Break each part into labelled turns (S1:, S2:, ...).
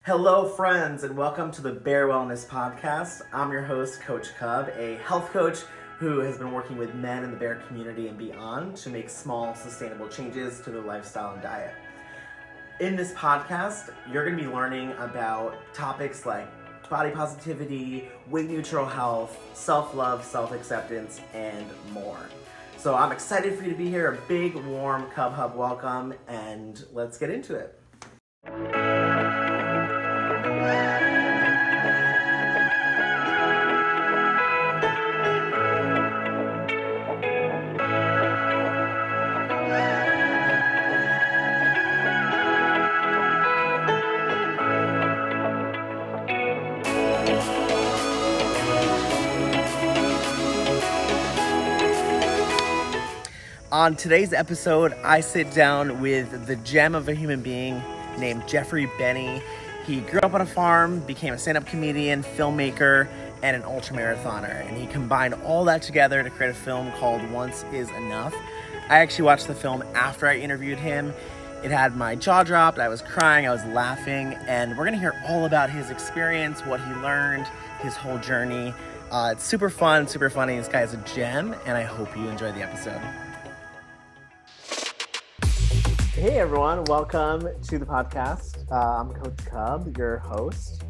S1: Hello, friends, and welcome to the Bear Wellness Podcast. I'm your host, Coach Cub, a health coach who has been working with men in the bear community and beyond to make small, sustainable changes to their lifestyle and diet. In this podcast, you're going to be learning about topics like body positivity, weight neutral health, self-love, self-acceptance, and more. So I'm excited for you to be here. A big, warm Cub Hub welcome, and let's get into it. On today's episode, I sit down with the gem of a human being named Jeffrey Binney. He grew up on a farm, became a stand-up comedian, filmmaker, and an ultramarathoner. And he combined all that together to create a film called Once Is Enough. I actually watched the film after I interviewed him. It had my jaw dropped, I was crying, I was laughing, and we're gonna hear all about his experience, what he learned, his whole journey. It's super fun, super funny. This guy is a gem, and I hope you enjoy the episode. Hey everyone, welcome to the podcast. I'm Coach Cub, your host.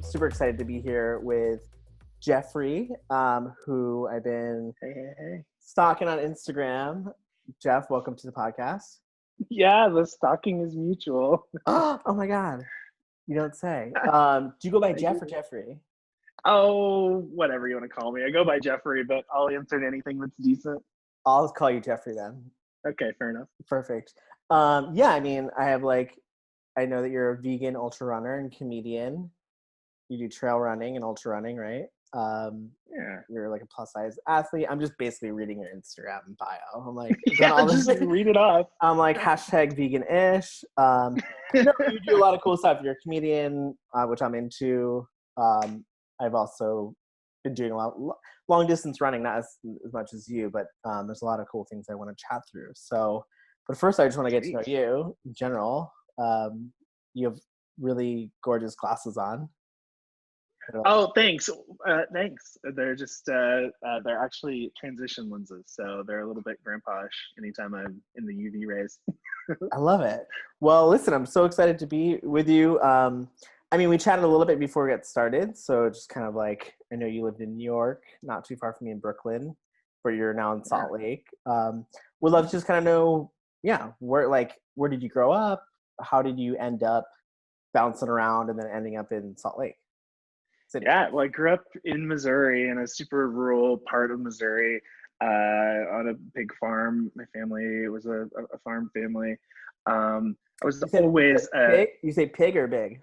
S1: Super excited to be here with Jeffrey, who I've been stalking on Instagram. Jeff, welcome to the podcast.
S2: Yeah, the stalking is mutual.
S1: Oh my God, you don't say. Do you go by Jeff or Jeffrey?
S2: Oh, whatever you want to call me. I go by Jeffrey, but I'll answer to anything that's decent.
S1: I'll call you Jeffrey then.
S2: Okay, fair enough.
S1: Perfect. Yeah, I mean, I know that you're a vegan ultra runner and comedian. You do trail running and ultra running, right?
S2: Yeah.
S1: You're like a plus size athlete. I'm just basically reading your Instagram bio. I'm like,
S2: yeah, just read it off.
S1: I'm like hashtag vegan-ish. You do a lot of cool stuff. You're a comedian, which I'm into. I've also been doing a lot long distance running, not as much as you, but there's a lot of cool things I want to chat through. So, but first I just want to get to know you in general. You have really gorgeous glasses on.
S2: Oh, thanks. Thanks. They're just, they're actually transition lenses. So they're a little bit grandpa-ish anytime I'm in the UV rays.
S1: I love it. Well, listen, I'm so excited to be with you. I mean, we chatted a little bit before we got started. So just kind of like, I know you lived in New York, not too far from me in Brooklyn, but you're now in Salt Lake. Would love to just kind of know, where did you grow up? How did you end up bouncing around and then ending up in Salt Lake City?
S2: Yeah, well, I grew up in Missouri, in a super rural part of Missouri, on a big farm. My family was a farm family. I was always
S1: pig? You say pig or big?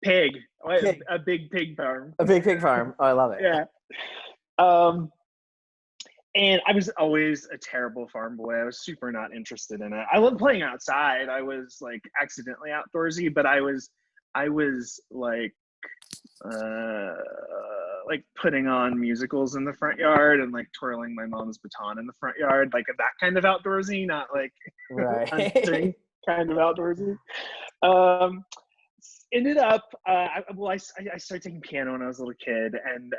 S2: Pig.
S1: Pig.
S2: A big pig farm.
S1: A big pig farm. Oh, I love it.
S2: Yeah. And I was always a terrible farm boy. I was super not interested in it. I loved playing outside. I was like accidentally outdoorsy, but I was like putting on musicals in the front yard and like twirling my mom's baton in the front yard, like that kind of outdoorsy, not like hunting kind of outdoorsy. Ended up, I started taking piano when I was a little kid, and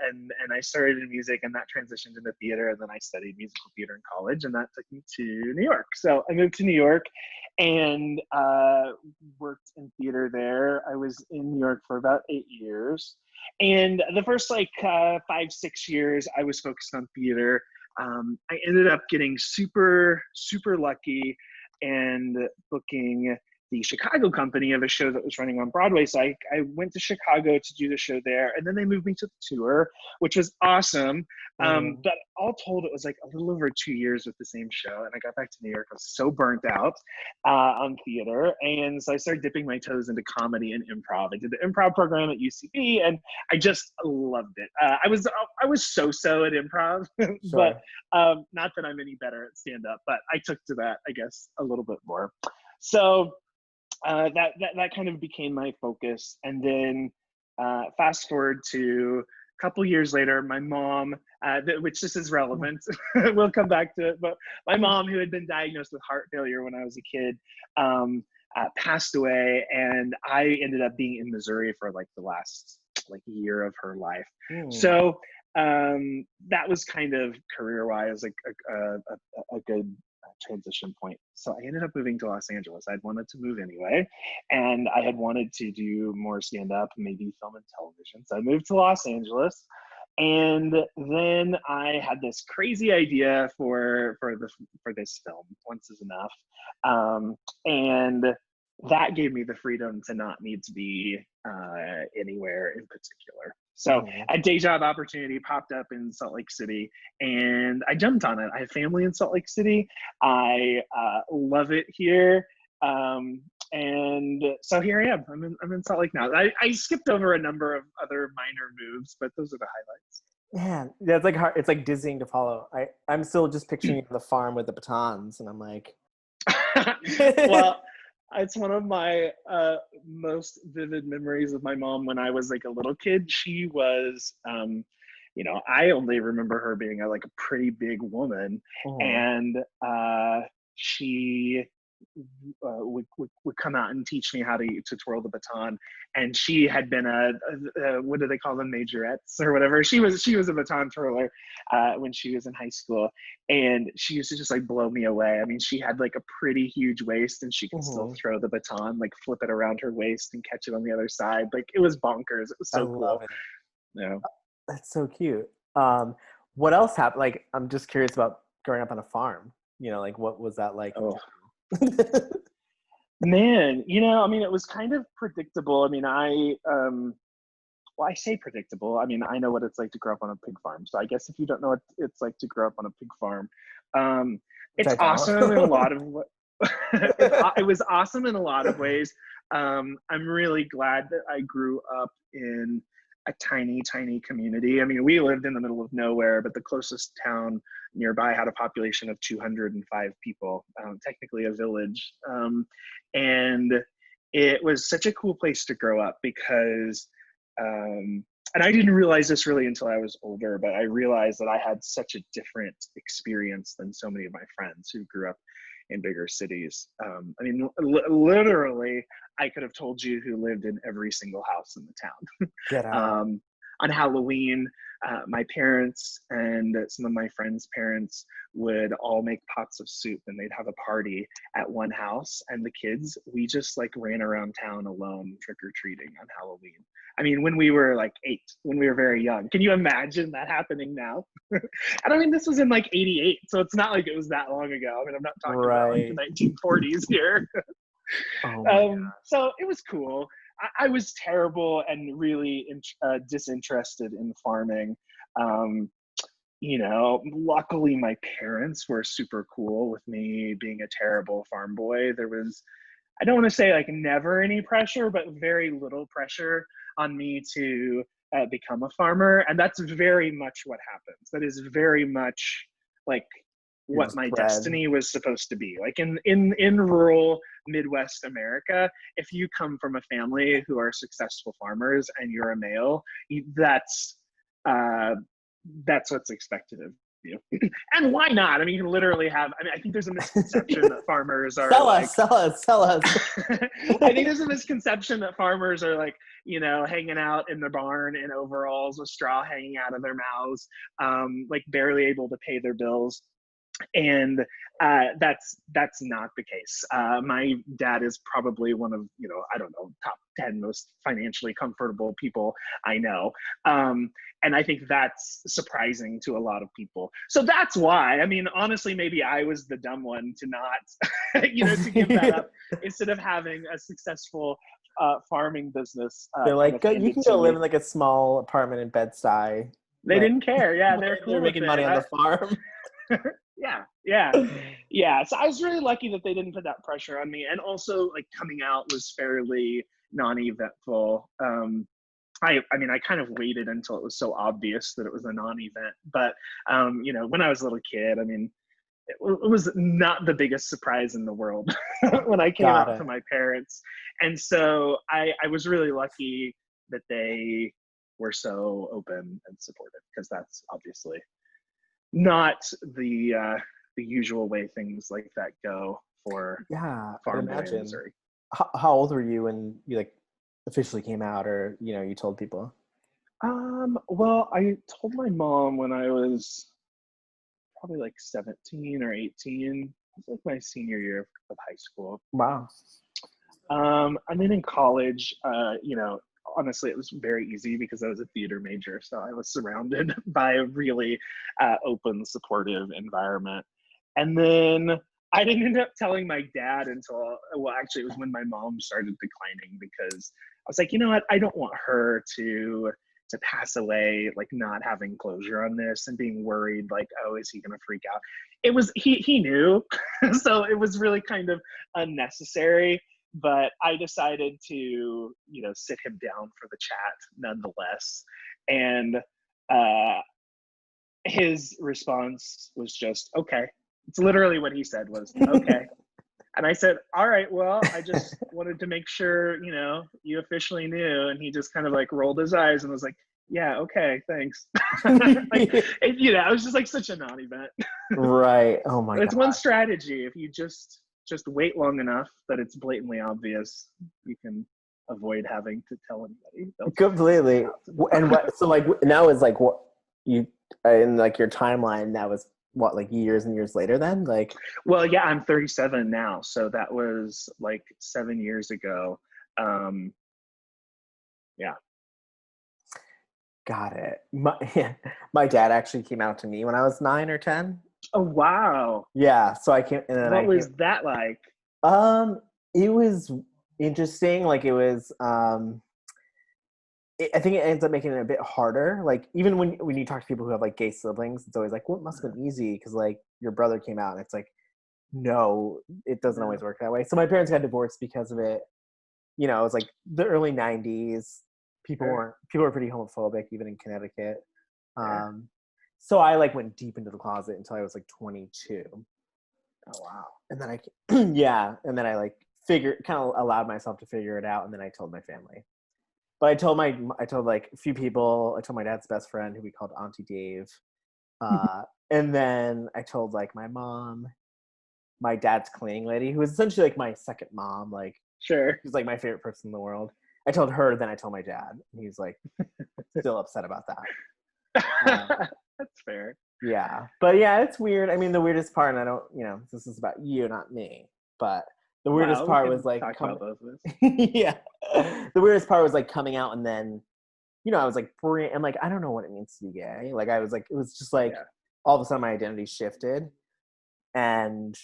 S2: I started in music, and that transitioned into theater, and then I studied musical theater in college, and that took me to New York. So I moved to New York and worked in theater there. I was in New York for about 8 years, and the first 5-6 years I was focused on theater. I ended up getting super, super lucky and booking the Chicago company of a show that was running on Broadway. So I went to Chicago to do the show there, and then they moved me to the tour, which was awesome. But all told, it was like a little over 2 years with the same show. And I got back to New York, I was so burnt out on theater. And so I started dipping my toes into comedy and improv. I did the improv program at UCB, and I just loved it. I was so-so at improv, but not that I'm any better at stand-up, but I took to that, I guess, a little bit more. So that kind of became my focus. And then fast forward to a couple years later, my mom, which this is relevant, we'll come back to it, but my mom, who had been diagnosed with heart failure when I was a kid, passed away, and I ended up being in Missouri for like the last like year of her life. So that was kind of career-wise like a good transition point. So I ended up moving to Los Angeles. I'd wanted to move anyway, and I had wanted to do more stand-up, maybe film and television. So I moved to Los Angeles, and then I had this crazy idea for this film, Once Is Enough, and that gave me the freedom to not need to be anywhere in particular. So a day job opportunity popped up in Salt Lake City, and I jumped on it. I have family in Salt Lake City. I love it here. And so here I am. I'm in Salt Lake now. I skipped over a number of other minor moves, but those are the highlights.
S1: Man, yeah, it's like hard. It's like dizzying to follow. I'm still just picturing you on the farm with the batons, and I'm like,
S2: well, it's one of my most vivid memories of my mom when I was like a little kid. She was, I only remember her being like a pretty big woman, and she would come out and teach me how to twirl the baton. And she had been a what do they call them, majorettes or whatever. She was a baton twirler when she was in high school, and she used to just like blow me away. I mean, she had like a pretty huge waist, and she could still throw the baton, like flip it around her waist and catch it on the other side. Like it was bonkers. It was so cool. Yeah,
S1: that's so cute. What else happened? Like, I'm just curious about growing up on a farm. Like what was that like?
S2: Oh. Man, I mean, it was kind of predictable. I mean, I say predictable. I mean, I know what it's like to grow up on a pig farm. So I guess if you don't know what it's like to grow up on a pig farm, it's awesome in a lot of it was awesome in a lot of ways. I'm really glad that I grew up in a tiny community. I mean, we lived in the middle of nowhere, but the closest town nearby had a population of 205 people, technically a village. And it was such a cool place to grow up because, and I didn't realize this really until I was older, but I realized that I had such a different experience than so many of my friends who grew up in bigger cities. I mean, literally, I could have told you who lived in every single house in the town.
S1: Get out.
S2: On Halloween, my parents and some of my friends' parents would all make pots of soup, and they'd have a party at one house, and the kids, we just like ran around town alone trick-or-treating on Halloween. I mean, when we were like 8, when we were very young. Can you imagine that happening now? And I mean, this was in like 88, so it's not like it was that long ago. I mean, I'm not talking about like the 1940s here. So it was cool. I was terrible and really disinterested in farming. Luckily my parents were super cool with me being a terrible farm boy. There was, I don't want to say like never any pressure, but very little pressure on me to become a farmer. And that's very much what happens. That is very much like what my destiny was supposed to be. Like in rural Midwest America, if you come from a family who are successful farmers and you're a male, that's what's expected of you. And why not? I mean, you can literally have, I think there's a misconception that farmers are sell us. I think there's a misconception that farmers are like, hanging out in the barn in overalls with straw hanging out of their mouths, like barely able to pay their bills. And that's not the case. My dad is probably one of, top 10 most financially comfortable people I know. And I think that's surprising to a lot of people. So that's why, I mean, honestly, maybe I was the dumb one to not, to give that up instead of having a successful farming business.
S1: They're like, you can go live in like a small apartment in Bed-Stuy.
S2: They didn't care. Yeah, they're cool.
S1: They're making money on the farm.
S2: Yeah. So I was really lucky that they didn't put that pressure on me. And also like coming out was fairly non-eventful. I mean, I kind of waited until it was so obvious that it was a non-event. But, when I was a little kid, I mean, it was not the biggest surprise in the world when I came out to my parents. And so I was really lucky that they were so open and supportive, because that's obviously not the usual way things like that go for farm boy in Missouri.
S1: How old were you when you like officially came out, or you told people?
S2: Well, I told my mom when I was probably like 17 or 18. It was like my senior year of high school.
S1: Wow.
S2: And then in college, honestly, it was very easy because I was a theater major. So I was surrounded by a really open, supportive environment. And then I didn't end up telling my dad until, well, actually, it was when my mom started declining, because I was like, you know what? I don't want her to pass away like not having closure on this and being worried like, oh, is he gonna freak out? It was he knew. So it was really kind of unnecessary, but I decided to sit him down for the chat nonetheless. And his response was just, okay. It's literally what he said was, okay. And I said, all right, well, I just wanted to make sure, you officially knew. And he just kind of like rolled his eyes and was like, yeah, okay, thanks. It was just like such a non-event.
S1: Right. Oh my
S2: But it's
S1: God.
S2: one strategy. If you just wait long enough that it's blatantly obvious, you can avoid having to tell anybody.
S1: Completely. And so like now is like what you in like your timeline, that was what, like years and years later then? Like,
S2: well, yeah, I'm 37 now, so that was like 7 years ago. Yeah.
S1: got it. My dad actually came out to me when I was 9 or 10.
S2: Oh, wow.
S1: Yeah, so I came, and then
S2: What was that like?
S1: it was interesting. Like it was I think it ends up making it a bit harder. Like even when you talk to people who have like gay siblings, it's always like, well, it must have been easy because like your brother came out, and it's like, no, it doesn't always work that way. So my parents got divorced because of it. It was like the early 90s. People were pretty homophobic even in Connecticut. So I like went deep into the closet until I was like 22.
S2: Oh, wow.
S1: And then I like kind of allowed myself to figure it out, and then I told my family. But I told like a few people. I told my dad's best friend, who we called Auntie Dave. And then I told like my mom, my dad's cleaning lady, who was essentially like my second mom. Like,
S2: sure,
S1: she's like my favorite person in the world. I told her, then I told my dad, and he's like still upset about that.
S2: That's fair.
S1: Yeah, but yeah, it's weird. I mean, the weirdest part, and I don't, this is about you, not me, but the weirdest part was like, yeah, the weirdest part was like coming out, and then, I was like, I'm like, I don't know what it means to be gay. Like, I was like, it was just like, all of a sudden my identity shifted, and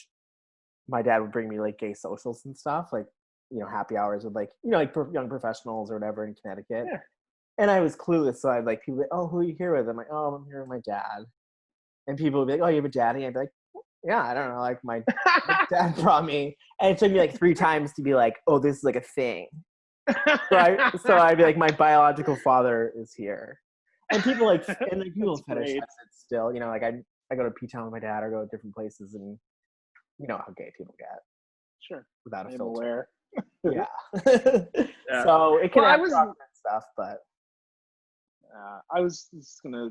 S1: my dad would bring me like gay socials and stuff, like, happy hours with like, like young professionals or whatever in Connecticut.
S2: Yeah.
S1: And I was clueless, so I'd like, people, like, oh, who are you here with? I'm like, oh, I'm here with my dad. And people would be like, oh, you have a daddy? I'd be like, yeah, I don't know, like my dad brought me. And it took me like 3 times to be like, oh, this is like a thing. So I'd be like, my biological father is here. And people like, people fetishize it still, like I go to P-Town with my dad or go to different places, and you know how gay people get.
S2: Sure.
S1: Without a
S2: I'm
S1: filter.
S2: aware.
S1: Yeah. So it can have stuff, but
S2: I was just gonna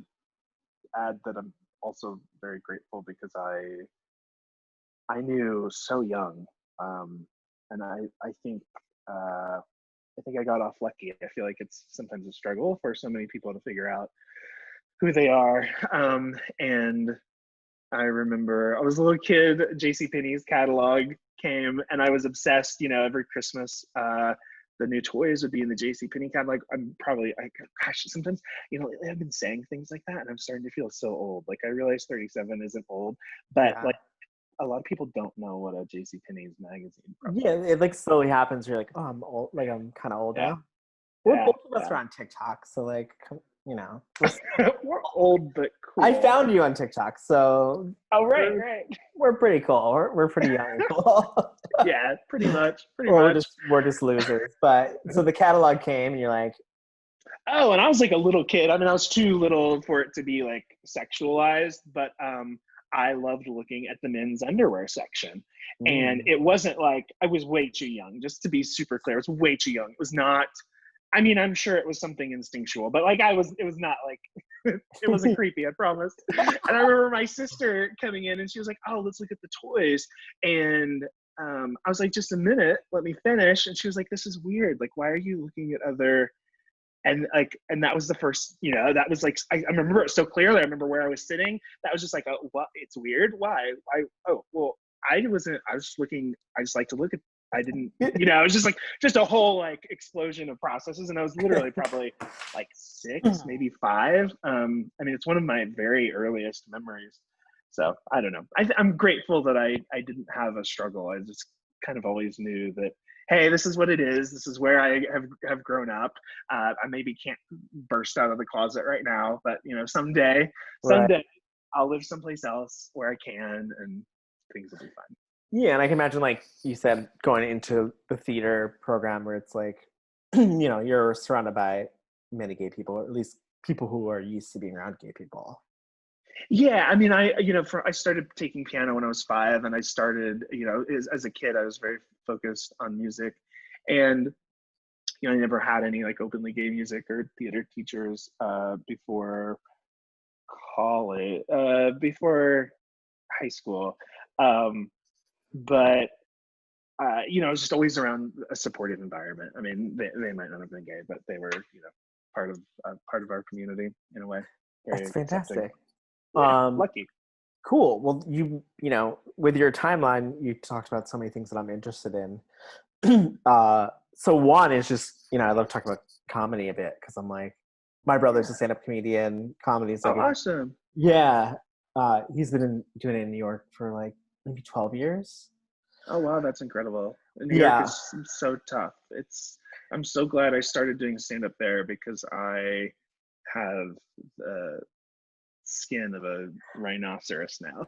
S2: add that I'm also very grateful because I knew so young, and I think I got off lucky. I feel like it's sometimes a struggle for so many people to figure out who they are, and I remember I was a little kid, JCPenney's catalog came, and I was obsessed. Every Christmas, the new toys would be in the JCPenney catalog. Gosh, sometimes, I've been saying things like that, and I'm starting to feel so old. Like, I realize 37 isn't old, but like, a lot of people don't know what a JCPenney's magazine probably.
S1: Yeah, it like slowly happens. You're like, oh, I'm old. Like, I'm kind of old now. Both of us are on TikTok, so like,
S2: we're old but cool.
S1: I found you on TikTok, so
S2: right.
S1: We're pretty cool. We're pretty young and cool.
S2: Yeah, pretty much.
S1: We're just losers. But so the catalog came, and you're like,
S2: oh, and I was like a little kid. I mean, I was too little for it to be like sexualized, but I loved looking at the men's underwear section. And it wasn't like, I was way too young, just to be super clear. It was way too young. It was not, I mean, I'm sure it was something instinctual, but like it was not like, it wasn't creepy, I promise. And I remember my sister coming in, and she was like, oh, let's look at the toys. And I was like, just a minute, let me finish. And she was like, this is weird. Like, why are you looking at other, and like, and that was the first, that was like, I remember it so clearly. I remember where I was sitting. That was just like, oh, what? It's weird. Why? Oh, well, I was just looking, I just like to look at, I didn't, it was just like, just a whole like explosion of processes. And I was literally probably like 6, maybe 5. I mean, it's one of my very earliest memories. So I don't know. I'm grateful that I didn't have a struggle. I just kind of always knew that, hey, this is what it is. This is where I have grown up. I maybe can't burst out of the closet right now, but someday I'll live someplace else where I can, and things will be fine.
S1: Yeah, and I can imagine, like you said, going into the theater program where it's like, you're surrounded by many gay people, or at least people who are used to being around gay people.
S2: Yeah, I mean, I started taking piano when I was 5, and I started, as a kid, I was very focused on music, and I never had any like openly gay music or theater teachers before college, before high school, but I was just always around a supportive environment. I mean, they might not have been gay, but they were, part of our community in a way. Very
S1: That's
S2: accepting.
S1: fantastic.
S2: Yeah, lucky.
S1: Cool. Well, with your timeline, you talked about so many things that I'm interested in. So one is just, I love talking about comedy a bit because I'm like, my brother's a stand-up comedian. Comedy is like,
S2: awesome.
S1: Yeah. He's been doing it in New York for like maybe 12 years.
S2: Oh, wow. That's incredible. New York is so tough. I'm so glad I started doing stand-up there because I have the skin of a rhinoceros now.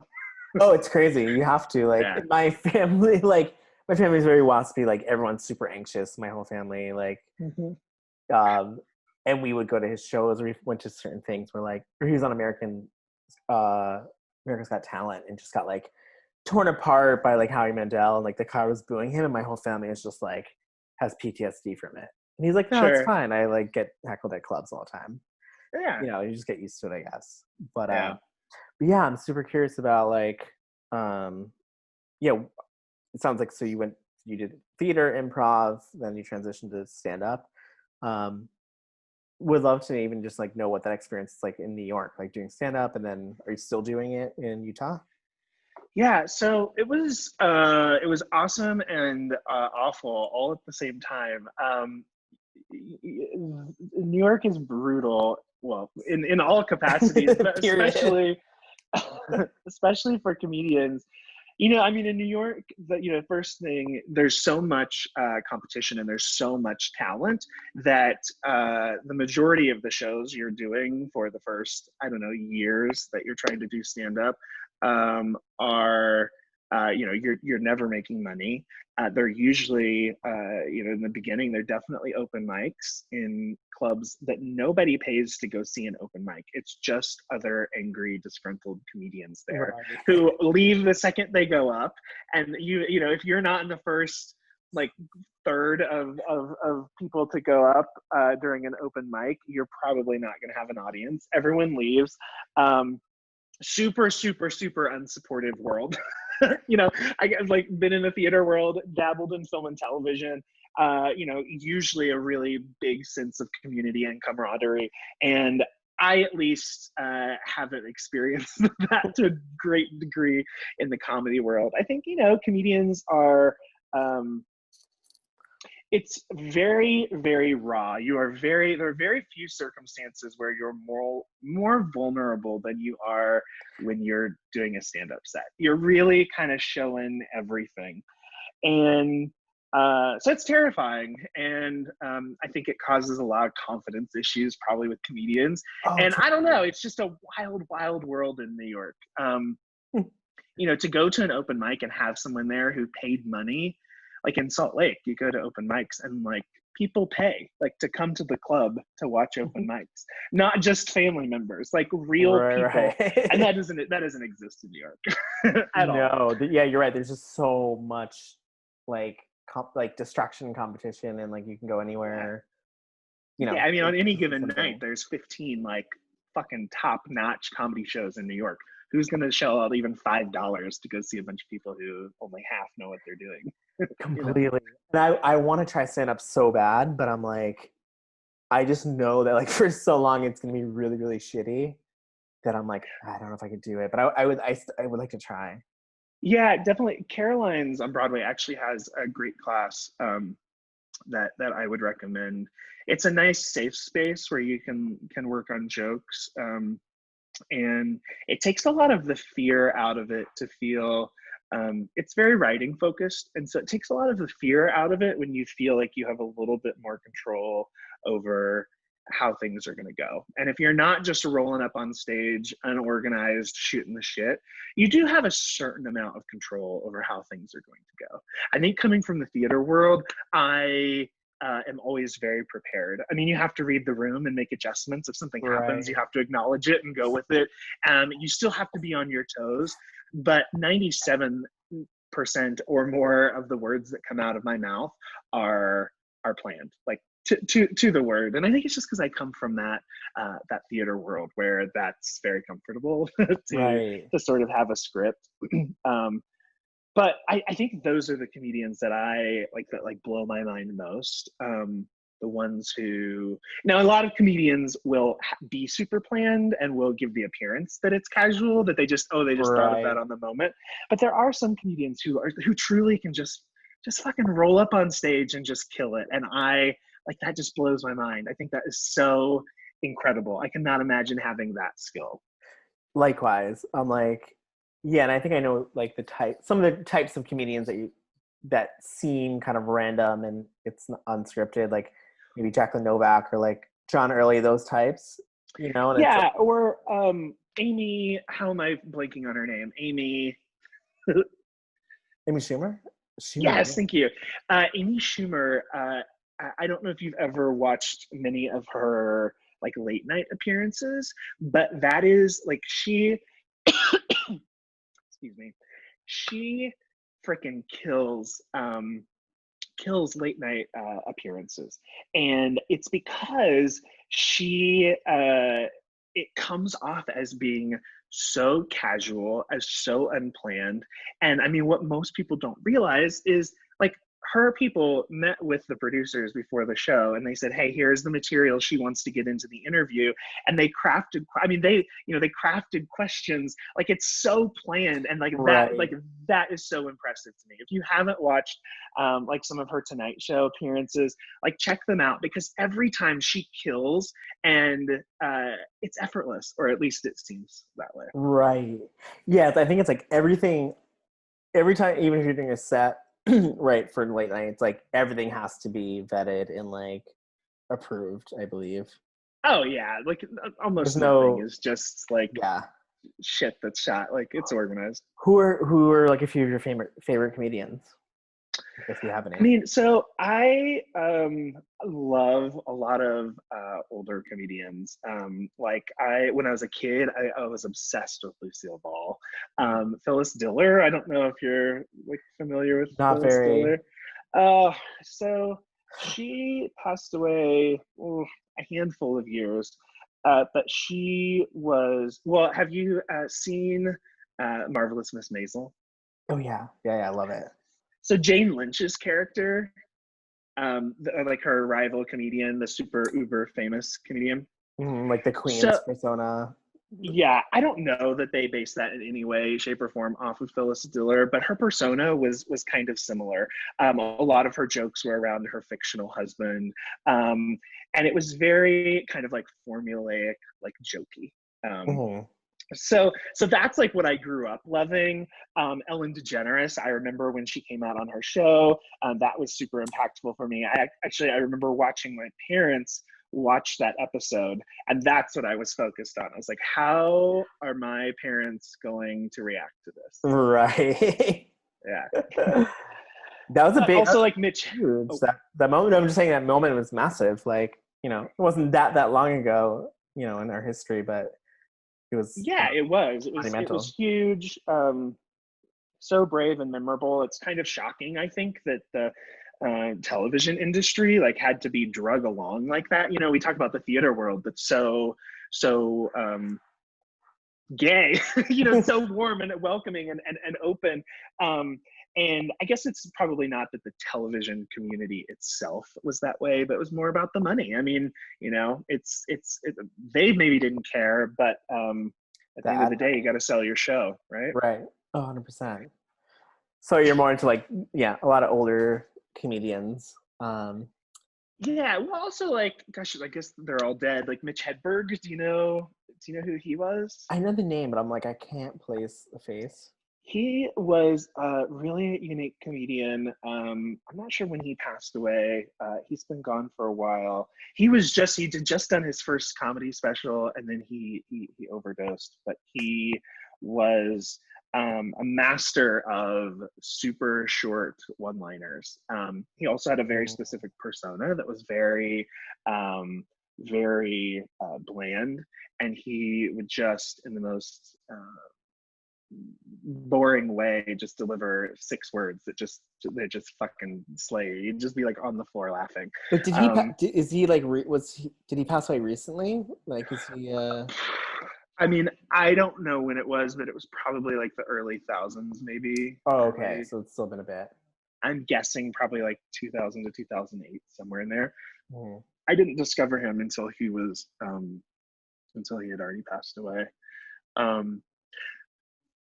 S1: Oh, it's crazy. You have to, like,
S2: Yeah.
S1: my family's very waspy. Like, everyone's super anxious. My whole family, like, and we would go to his shows, or we went to certain things where, like, or he was on America's Got Talent and just got like torn apart by like Howie Mandel, and like the crowd was booing him, and my whole family is just like has PTSD from it. And he's like, no, it's fine. I like get heckled at clubs all the time.
S2: Yeah.
S1: You just get used to it, I guess. But yeah, I'm super curious about like, it sounds like you did theater, improv, then you transitioned to stand up. Would love to even just like know what that experience is like in New York, like doing stand up, and then are you still doing it in Utah?
S2: Yeah, so it was awesome and awful all at the same time. New York is brutal. Well, in all capacities, but especially for comedians. I mean, in New York, first thing, there's so much competition and there's so much talent that the majority of the shows you're doing for the first, I don't know, years that you're trying to do stand up are, you're never making money. They're usually, in the beginning, they're definitely open mics in clubs that nobody pays to go see an open mic. It's just other angry, disgruntled comedians there who leave the second they go up. And if you're not in the first like third of people to go up during an open mic, you're probably not going to have an audience. Everyone leaves. Super, super, super unsupportive world. I've like been in the theater world, dabbled in film and television, usually a really big sense of community and camaraderie. And I at least haven't experienced that to a great degree in the comedy world. I think, comedians are, it's very, very raw. There are very few circumstances where you're more vulnerable than you are when you're doing a stand-up set. You're really kind of showing everything. And so it's terrifying. And I think it causes a lot of confidence issues probably with comedians. And I don't know, it's just a wild, wild world in New York. To go to an open mic and have someone there who paid money, like in Salt Lake, you go to open mics and like people pay like to come to the club to watch open mics, not just family members, like real people. And that doesn't exist in New York at all.
S1: No, yeah, you're right. There's just so much like distraction and competition, and like you can go anywhere.
S2: Yeah, I mean, on any given night, there's 15 like fucking top-notch comedy shows in New York. who's going to shell out even $5 to go see a bunch of people who only half know what they're doing?
S1: Completely. And I want to try stand up so bad, but I'm like, I just know that like for so long it's going to be really, really shitty that I'm like, I don't know if I could do it, but I would like to try.
S2: Yeah, definitely. Caroline's on Broadway actually has a great class that I would recommend. It's a nice safe space where you can work on jokes, and it takes a lot of the fear out of it to feel. It's very writing focused, and so it takes a lot of the fear out of it when you feel like you have a little bit more control over how things are going to go. And if you're not just rolling up on stage unorganized shooting the shit, you do have a certain amount of control over how things are going to go. I think coming from the theater world, I am always very prepared. I mean, you have to read the room and make adjustments. If something happens, you have to acknowledge it and go with it. You still have to be on your toes, but 97% or more of the words that come out of my mouth are planned, like to the word. And I think it's just because I come from that theater world where that's very comfortable to sort of have a script. But I think those are the comedians that I like, that like blow my mind most. The ones who, now a lot of comedians will be super planned and will give the appearance that it's casual, that they just thought of that on the moment. But there are some comedians who truly can just fucking roll up on stage and just kill it. And that just blows my mind. I think that is so incredible. I cannot imagine having that skill.
S1: Likewise, I'm like, yeah, and I think I know like some of the types of comedians that seem kind of random and it's unscripted, like maybe Jacqueline Novak or like John Early, those types, you know? And
S2: yeah, or Amy, how am I blanking on her name? Amy
S1: Schumer?
S2: Yes, thank you. Amy Schumer, I don't know if you've ever watched many of her like late night appearances, but that is like she excuse me, she freaking kills late night appearances, and it's because she it comes off as being so casual, as so unplanned. And I mean, what most people don't realize is like her people met with the producers before the show and they said, hey, here's the material she wants to get into the interview. And they crafted, they crafted questions. Like it's so planned. And that is so impressive to me. If you haven't watched like some of her Tonight Show appearances, like check them out, because every time she kills, and it's effortless, or at least it seems that way.
S1: Right. Yeah. I think it's like every time, even if you're doing a set, right, for late night, it's like everything has to be vetted and like approved, I believe.
S2: Oh yeah, like almost nothing is just like shit that's shot. Like it's organized.
S1: Who are like a few of your favorite comedians, if you have any?
S2: I mean, so I love a lot of older comedians. When I was a kid, I was obsessed with Lucille Ball. Phyllis Diller, I don't know if you're like familiar with Phyllis Diller. So she passed away a handful of years, but she was, well, have you seen Marvelous Miss Maisel?
S1: Oh yeah, I love it.
S2: So Jane Lynch's character, like her rival comedian, the super uber famous comedian,
S1: like the Queen's persona.
S2: Yeah, I don't know that they based that in any way, shape, or form off of Phyllis Diller, but her persona was kind of similar. A lot of her jokes were around her fictional husband, and it was very kind of like formulaic, like jokey. So that's like what I grew up loving. Ellen DeGeneres, I remember when she came out on her show, that was super impactful for me. I remember watching my parents watch that episode, and that's what I was focused on. I was like, how are my parents going to react to this?
S1: Right.
S2: Yeah.
S1: That was a big,
S2: also like Mitch.
S1: Huge. That moment, I'm just saying that moment was massive. Like, you know, it wasn't that long ago, you know, in our history, but it was.
S2: Yeah, it was huge. So brave and memorable. It's kind of shocking, I think, that the television industry like had to be drug along like that. You know, we talk about the theater world that's so gay, so warm and welcoming and open. And I guess it's probably not that the television community itself was that way, but it was more about the money. I mean, they maybe didn't care, but at the end of the day, you got to sell your show, right?
S1: Right. 100%. So you're more into like, a lot of older comedians.
S2: Yeah, well, also like, gosh, I guess they're all dead. Like Mitch Hedberg, do you know who he was?
S1: I know the name, but I'm like, I can't place the face.
S2: He was a really unique comedian. I'm not sure when he passed away. He's been gone for a while. He did just done his first comedy special, and then he overdosed. But he was a master of super short one-liners. He also had a very specific persona that was very, very bland, and he would just, in the most boring way, just deliver 6 words that just fucking slay. You'd just be like on the floor laughing.
S1: But did he is he like did he pass away recently? Like, is he
S2: I mean, I don't know when it was, but it was probably like the early thousands, maybe.
S1: Oh, okay. So it's still been a bit.
S2: I'm guessing probably like 2000 to 2008, somewhere in there. I didn't discover him until he had already passed away.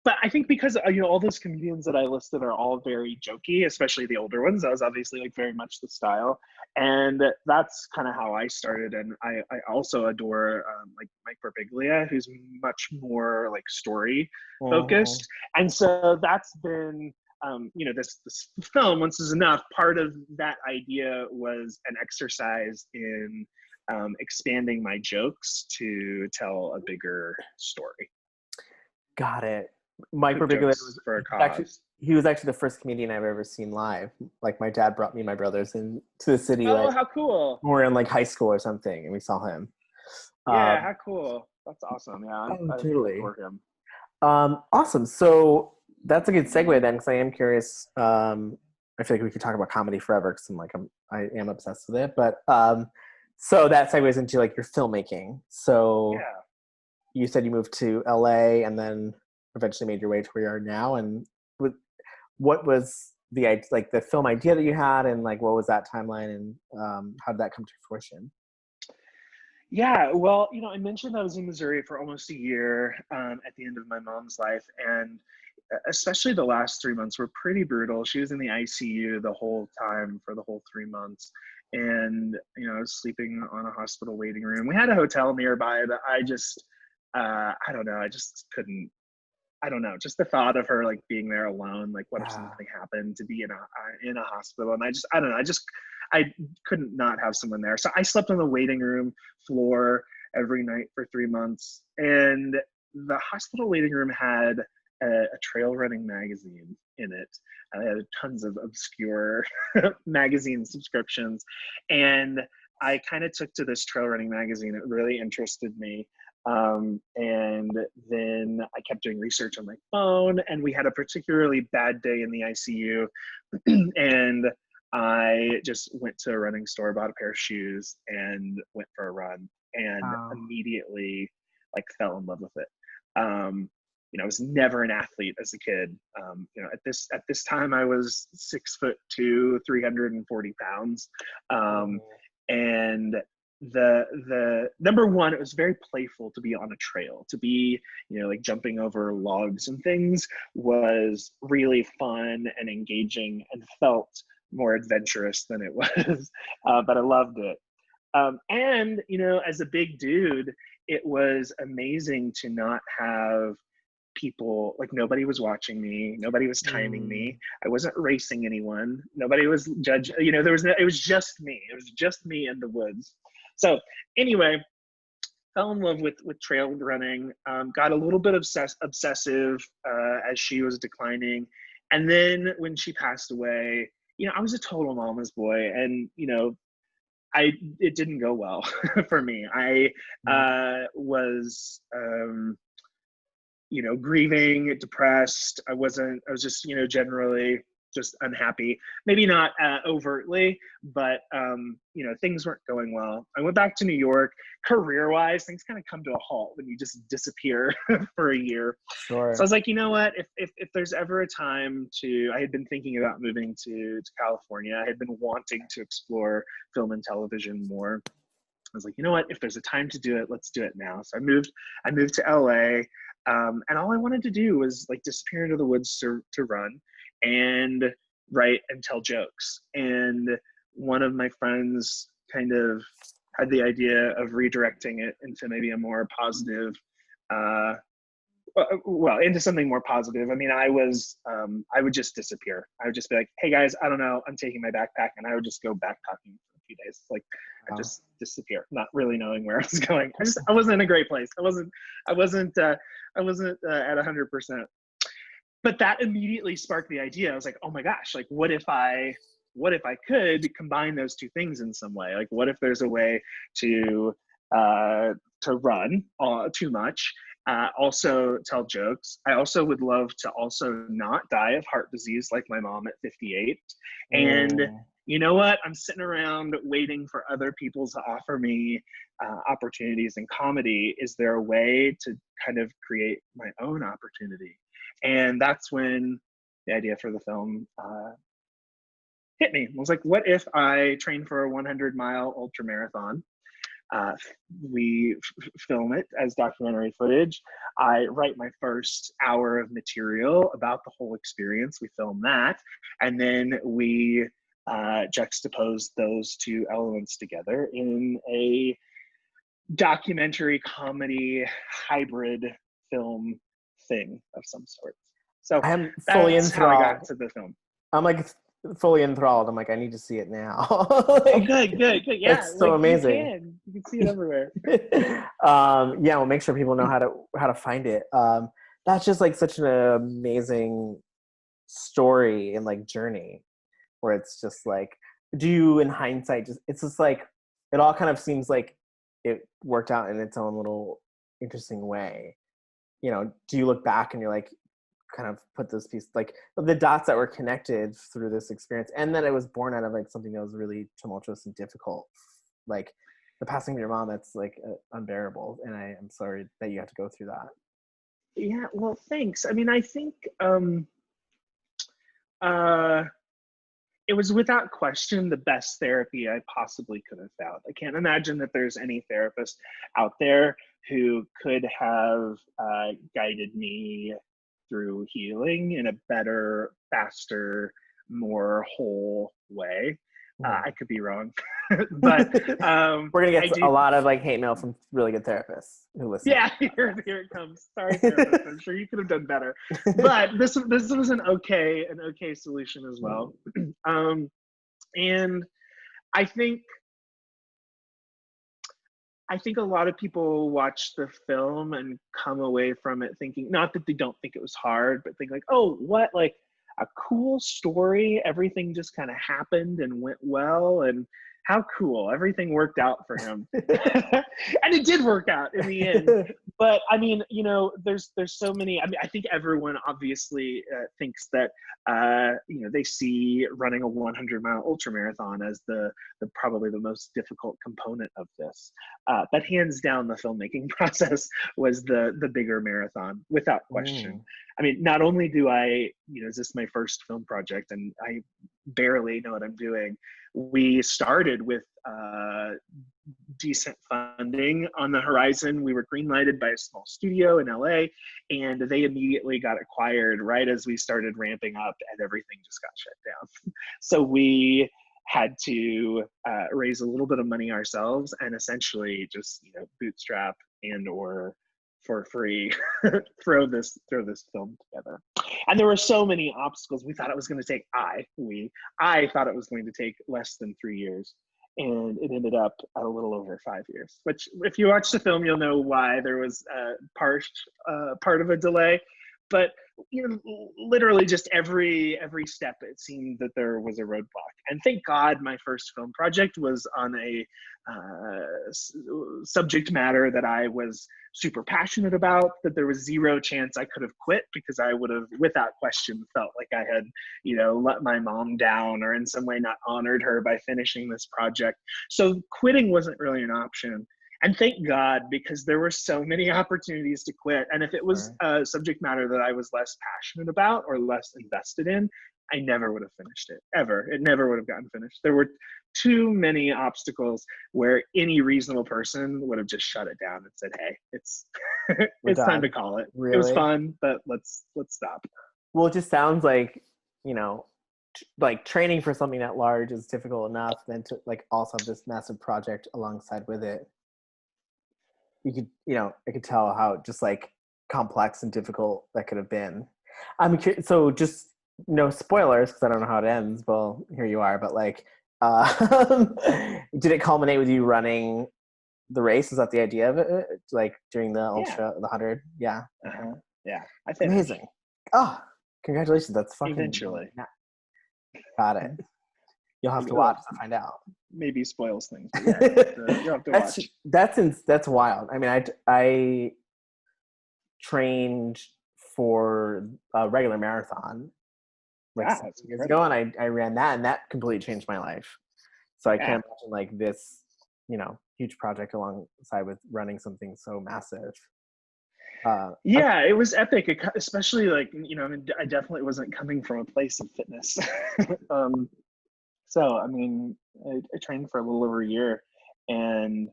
S2: But I think because all those comedians that I listed are all very jokey, especially the older ones. That was obviously like very much the style, and that's kind of how I started. And I also adore like Mike Birbiglia, who's much more like story focused, and so that's been this film, Once Is Enough. Part of that idea was an exercise in expanding my jokes to tell a bigger story.
S1: Got it. Mike Birbiglia was for a cause. He was actually the first comedian I've ever seen live. Like, my dad brought me and my brothers into the city.
S2: Oh, how cool!
S1: We were in like high school or something, and we saw him.
S2: Yeah, how cool! That's awesome. Yeah, I
S1: totally.
S2: adore him.
S1: Awesome. So that's a good segue then, because I am curious. I feel like we could talk about comedy forever, because I am obsessed with it. But so that segues into like your filmmaking. So you said you moved to LA and then eventually made your way to where you are now. And what was the film idea that you had, and like what was that timeline, and how did that come to fruition?
S2: Yeah, well, I mentioned I was in Missouri for almost a year at the end of my mom's life, and especially the last 3 months were pretty brutal. She was in the ICU the whole time for the whole 3 months, and I was sleeping on a hospital waiting room. We had a hotel nearby, but I just I don't know, I just couldn't. I don't know, just the thought of her like being there alone, like what if something happened, to be in a hospital, and I don't know, I couldn't not have someone there. So I slept on the waiting room floor every night for 3 months, and the hospital waiting room had a trail running magazine in it. I had tons of obscure magazine subscriptions, and I kind of took to this trail running magazine. It really interested me. And then I kept doing research on my phone, and we had a particularly bad day in the ICU, and I just went to a running store, bought a pair of shoes, and went for a run, and immediately like fell in love with it. I was never an athlete as a kid. At this time I was 6'2", 340 pounds. And the number one, it was very playful to be on a trail, to be like jumping over logs and things was really fun and engaging, and felt more adventurous than it was. But I loved it. And as a big dude, it was amazing to not have people, like, nobody was watching me, nobody was timing me, I wasn't racing anyone, nobody was judging, it was just me in the woods. So anyway, fell in love with trail running, got a little bit obsessive as she was declining, and then when she passed away, I was a total mama's boy, and it didn't go well for me. I was grieving, depressed. I was just generally just unhappy. Maybe not overtly, but things weren't going well. I went back to New York. Career-wise, things kind of come to a halt when you just disappear for a year.
S1: Sure.
S2: So I was like, you know what? If there's ever a time I had been thinking about moving to California. I had been wanting to explore film and television more. I was like, you know what? If there's a time to do it, let's do it now. So I moved to LA, and all I wanted to do was like disappear into the woods to run and write and tell jokes. And one of my friends kind of had the idea of redirecting it into maybe a more positive, into something more positive. I mean, I would just disappear. I would just be like, hey guys, I don't know, I'm taking my backpack, and I would just go backpacking for a few days. Like, I just disappear, not really knowing where I was going. I wasn't in a great place. I wasn't at 100%. But that immediately sparked the idea. I was like, oh my gosh, like what if I could combine those two things in some way? Like, what if there's a way to run too much, also tell jokes. I also would love to also not die of heart disease like my mom at 58. And you know what? I'm sitting around waiting for other people to offer me opportunities in comedy. Is there a way to kind of create my own opportunity? And that's when the idea for the film hit me. I was like, what if I train for a 100-mile ultra marathon? We film it as documentary footage. I write my first hour of material about the whole experience. We film that, and then we juxtapose those two elements together in a documentary comedy hybrid film thing of some sort. So
S1: I'm fully
S2: that's how I
S1: enthralled.
S2: got to the film.
S1: I'm like fully enthralled. I'm like, I need to see it now.
S2: Like, oh, good. Yeah,
S1: it's so amazing.
S2: You can see it everywhere.
S1: We'll make sure people know how to find it. That's just like such an amazing story and like journey, where it's just like, do you in hindsight it's just like it all kind of seems like it worked out in its own little interesting way. Do you look back and you're like, kind of put this piece, like the dots that were connected through this experience, and then it was born out of like something that was really tumultuous and difficult, like the passing of your mom. That's like unbearable, and I am sorry that you had to go through that.
S2: Yeah, well, thanks. I mean, I think it was without question the best therapy I possibly could have found. I can't imagine that there's any therapist out there who could have guided me through healing in a better, faster, more whole way. I could be wrong, but
S1: we're gonna get a lot of like hate mail from really good therapists who listen.
S2: Yeah, here it comes. Sorry, therapist. I'm sure you could have done better, but this was an okay solution as well. And I think a lot of people watch the film and come away from it thinking, not that they don't think it was hard, but think like, oh, what, like a cool story. Everything just kind of happened and went well, and how cool. Everything worked out for him. And it did work out in the end. But I mean, there's so many, I mean, I think everyone obviously thinks that, they see running a 100-mile ultramarathon as the probably the most difficult component of this. But hands down, the filmmaking process was the bigger marathon, without question. I mean, not only do I, is this my first film project and I barely know what I'm doing. We started with decent funding on the horizon. We were greenlighted by a small studio in LA, and they immediately got acquired right as we started ramping up, and everything just got shut down. So we had to raise a little bit of money ourselves and essentially just bootstrap and or for free throw this film together. And there were so many obstacles. We thought it was going to take I thought it was going to take less than 3 years, and it ended up at a little over 5 years, which if you watch the film you'll know why there was part of a delay. but literally just every step, it seemed that there was a roadblock. And thank God my first film project was on a subject matter that I was super passionate about, that there was zero chance I could have quit, because I would have, without question, felt like I had, let my mom down or in some way not honored her by finishing this project. So quitting wasn't really an option. And thank God, because there were so many opportunities to quit. And if it was a subject matter that I was less passionate about or less invested in, I never would have finished it, ever. It never would have gotten finished. There were too many obstacles where any reasonable person would have just shut it down and said, hey, it's it's time to call it. Really? It was fun, but let's stop.
S1: Well, it just sounds like, like training for something that large is difficult enough, then to like also have this massive project alongside with it. You could, I could tell how just like complex and difficult that could have been. I'm curious, so just no spoilers because I don't know how it ends. Well, here you are, but like, did it culminate with you running the race? Is that the idea of it? Like during the ultra, the 100? Yeah.
S2: Yeah. I think
S1: amazing. Oh, congratulations! That's fucking
S2: eventually.
S1: Yeah. Got it. You'll have to watch to find out.
S2: Maybe spoils things. But yeah, you'll have to watch.
S1: That's wild. I mean, I trained for a regular marathon like 6 years ago, and I ran that, and that completely changed my life. So I can't imagine like this, huge project alongside with running something so massive.
S2: It was epic, especially like, I definitely wasn't coming from a place of fitness. So, I mean, I trained for a little over a year, and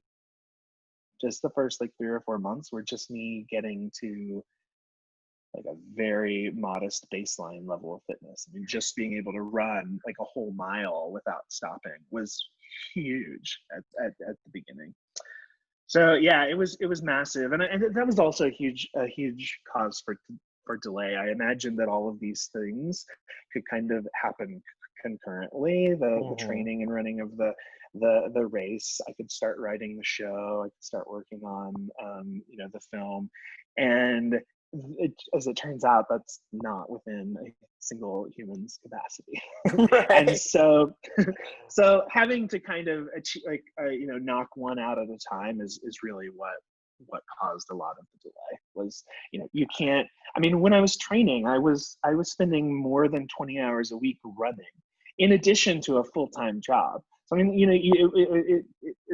S2: just the first like 3 or 4 months were just me getting to like a very modest baseline level of fitness. I mean, just being able to run like a whole mile without stopping was huge at the beginning. So yeah, it was massive, and that was also a huge cause for delay. I imagined that all of these things could kind of happen concurrently, the training and running of the race. I could start writing the show. I could start working on the film, and as it turns out, that's not within a single human's capacity. And so having to kind of achieve, knock one out at a time is really what caused a lot of the delay. Was, you can't, I mean, when I was training, I was spending more than 20 hours a week running, in addition to a full-time job. So I mean, it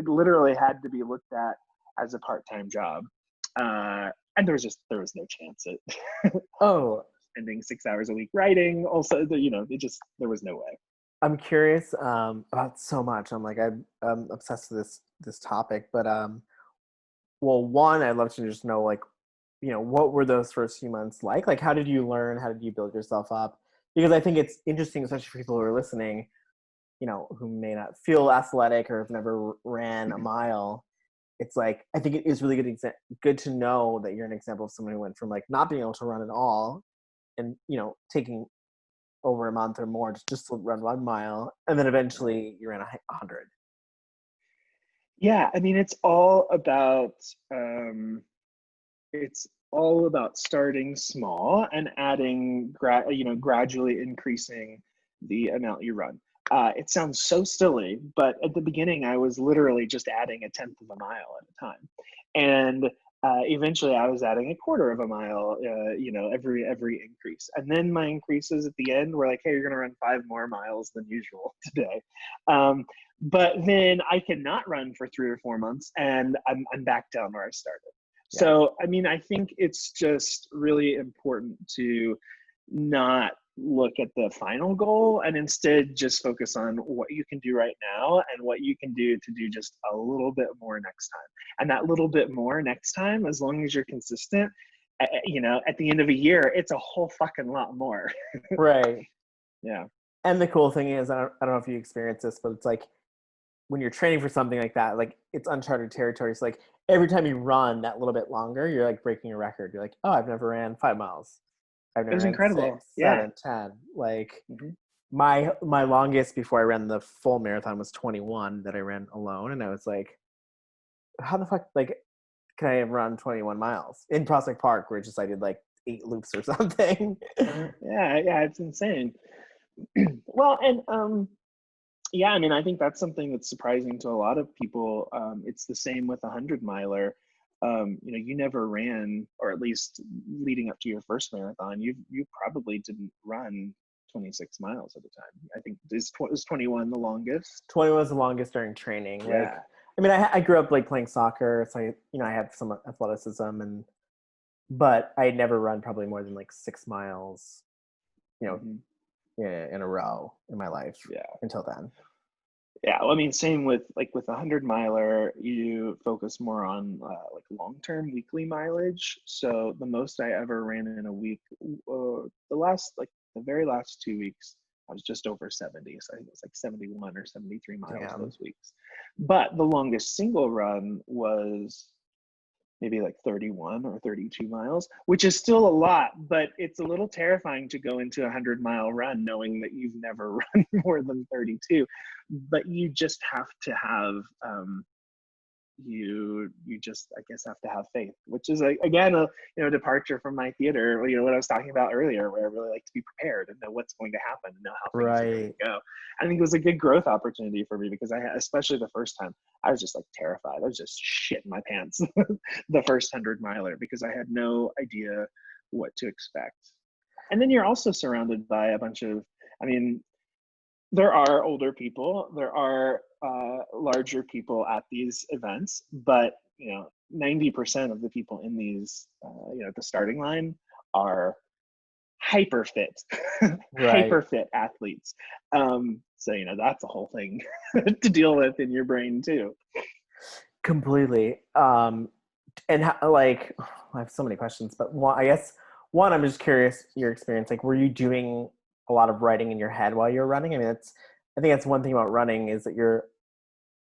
S2: literally had to be looked at as a part-time job. And there was no chance at spending 6 hours a week writing. Also, there was no way.
S1: I'm curious about so much. I'm obsessed with this topic, but well, one, I'd love to just know, like, what were those first few months like? Like, how did you learn? How did you build yourself up? Because I think it's interesting, especially for people who are listening, who may not feel athletic or have never ran a mile. It's like, I think it is really good to know that you're an example of someone who went from like not being able to run at all and, taking over a month or more just to run 1 mile. And then eventually you ran 100.
S2: Yeah. I mean, it's all about starting small and adding, gradually increasing the amount you run. It sounds so silly, but at the beginning, I was literally just adding 1/10 of a mile at a time. And eventually I was adding 1/4 of a mile, every increase. And then my increases at the end were like, hey, you're going to run 5 more miles than usual today. But then I cannot run for 3 or 4 months, and I'm back down where I started. Yeah. So, I mean, I think it's just really important to not look at the final goal and instead just focus on what you can do right now and what you can do to do just a little bit more next time. And that little bit more next time, as long as you're consistent, at the end of a year, it's a whole fucking lot more.
S1: Right.
S2: Yeah.
S1: And the cool thing is, I don't know if you experience this, but it's like when you're training for something like that, like it's uncharted territory. So like every time you run that little bit longer, you're like breaking a record. You're like, oh, I've never ran 5 miles. It was
S2: incredible.
S1: 6, 7, 10. Like my longest before I ran the full marathon was 21 that I ran alone, and I was like, how the fuck, like, can I run 21 miles in Prospect Park, where just I did like 8 loops or something.
S2: Yeah, it's insane. Well, and yeah, I mean, I think that's something that's surprising to a lot of people. It's the same with a 100-miler. You never ran, or at least leading up to your first marathon, you probably didn't run 26 miles at a time. I think is 21 the longest.
S1: 20 was the longest during training.
S2: Yeah.
S1: Like, I mean, I grew up like playing soccer, so I had some athleticism, but I had never run probably more than like 6 miles, in a row in my life.
S2: Yeah.
S1: Until then.
S2: Yeah, well, I mean, same with a 100-miler, you focus more on like long-term weekly mileage. So the most I ever ran in a week, the very last 2 weeks, I was just over 70. So I think it was like 71 or 73 miles those weeks. But the longest single run was maybe like 31 or 32 miles, which is still a lot, but it's a little terrifying to go into a 100-mile run knowing that you've never run more than 32. But you just have to have you just, I guess, have to have faith, which is again a departure from my theater, what I was talking about earlier, where I really like to be prepared and know what's going to happen and know how things are going to go. I think it was a good growth opportunity for me, because especially the first time, I was just like terrified. I was just shitting my pants the first 100-miler, because I had no idea what to expect. And then you're also surrounded by a bunch of, there are older people, there are larger people at these events, but 90% of the people in these, the starting line are hyper fit, hyper fit athletes. So that's a whole thing to deal with in your brain too.
S1: Completely. And I have so many questions, but one, I'm just curious your experience. Like, were you doing a lot of writing in your head while you're running? I think that's one thing about running, is that you're